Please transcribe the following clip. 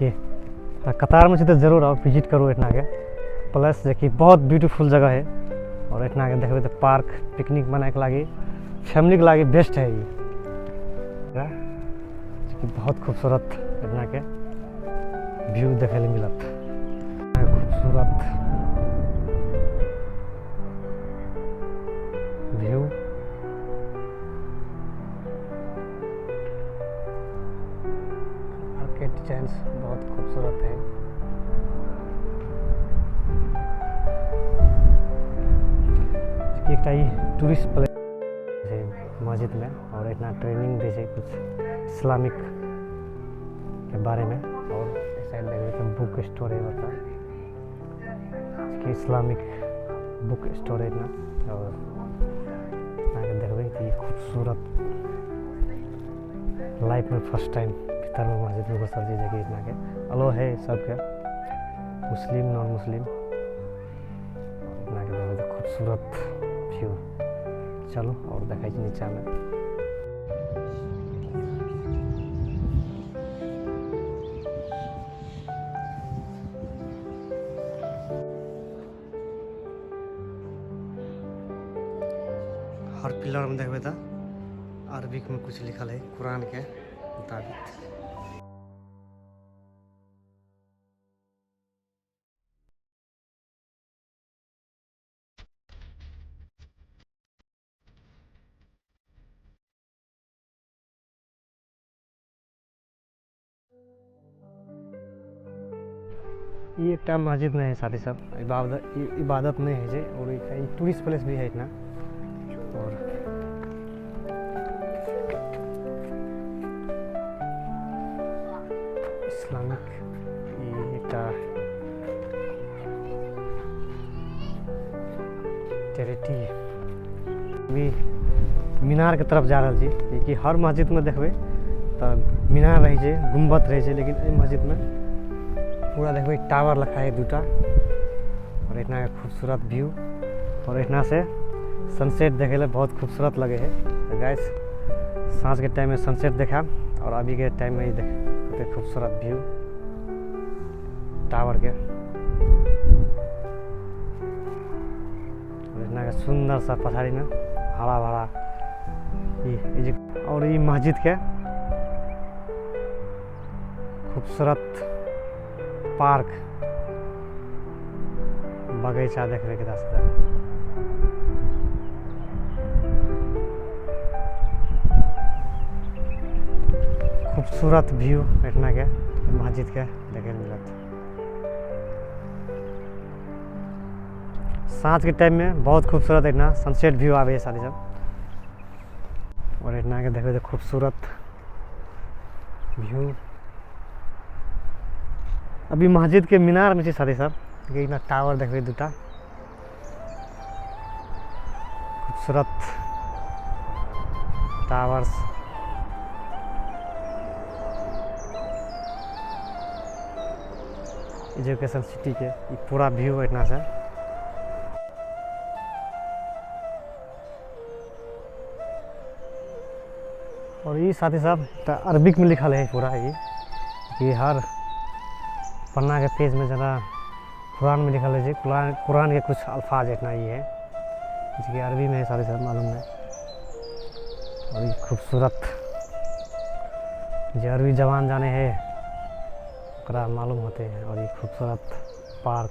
कि कतार में तो जरूर आओ, विजिट करो इतना के। प्लस जे कि बहुत ब्यूटीफुल जगह है और इतना के देखबे तो पार्क पिकनिक मनाए के लागी, फैमिली के लागी बेस्ट है ये। बहुत खूबसूरत इतना के व्यू देखे ले मिलत, खूबसूरत व्यू। आर्किटेक्ट डिजाइन बहुत खूबसूरत है। एक टूरिस्ट प्लेस है मस्जिद में और इतना ट्रेनिंग दे छै कुछ इस्लामिक के बारे में। और इस साइड देखिए तो बुक स्टोर है, मतलब कि इस्लामिक बुक स्टोर है इतना। और देखिए तो ये खूबसूरत लाइफ में फर्स्ट टाइम भीतर में मस्जिद में घुसल जी जगह इतना के अलो है सबके, मुस्लिम नॉन मुस्लिम। इतना के देखिए तो खूबसूरत व्यू। चलो और देखा नीचा में हर पिलर में देखबे तो अरबिक में कुछ लिखल है कुरान के मुताबिक। ये एक टाइम मस्जिद नहीं है साथी सब, इबादत नहीं है जे। और एक टूरिस्ट प्लेस भी है इतना। और इस्लामिक चैरिटी भी मीनार के तरफ जा रहा जी। कि हर मस्जिद में देखबे तो मीनार रहे छै, गुम्बद रहे छै, लेकिन ए मस्जिद में पूरा देखबे टावर लखा है दूटा। और इतना खूबसूरत व्यू और इतना से सनसेट देखे ले बहुत खूबसूरत लगे है। तो गाइस सांझ के टाइम में सनसेट देखा और अभी के टाइम में ही देखे खूबसूरत व्यू टावर के। और इतना के सुंदर सा पछाड़ी में हरा भरा और ये मस्जिद के खूबसूरत पार्क बगीचा देखने के रास्ता। खूबसूरत व्यू इतना के मस्जिद के देखे मिलत। सांझ के टाइम में बहुत खूबसूरत इतना सनसेट व्यू आवे है साथी सब। और इतना के देखो तो खूबसूरत व्यू। अभी मस्जिद के मीनार में साथी सब इतना टावर देखिए दूटा खूबसूरत टावर्स। एजुकेशन सिटी के पूरा व्यू इतना से। और ये साथी साहब अरबिक में लिखल है पूरा ये कि हर पन्ना के पेज में ज़रा कुरान में लिखल है। कुरान के कुछ अल्फाज इतना ही है जो कि अरबी में है सारे साहब मालूम है। और ये खूबसूरत जो अरबी जवान जाने हैं मालूम होते हैं। और ये खूबसूरत पार्क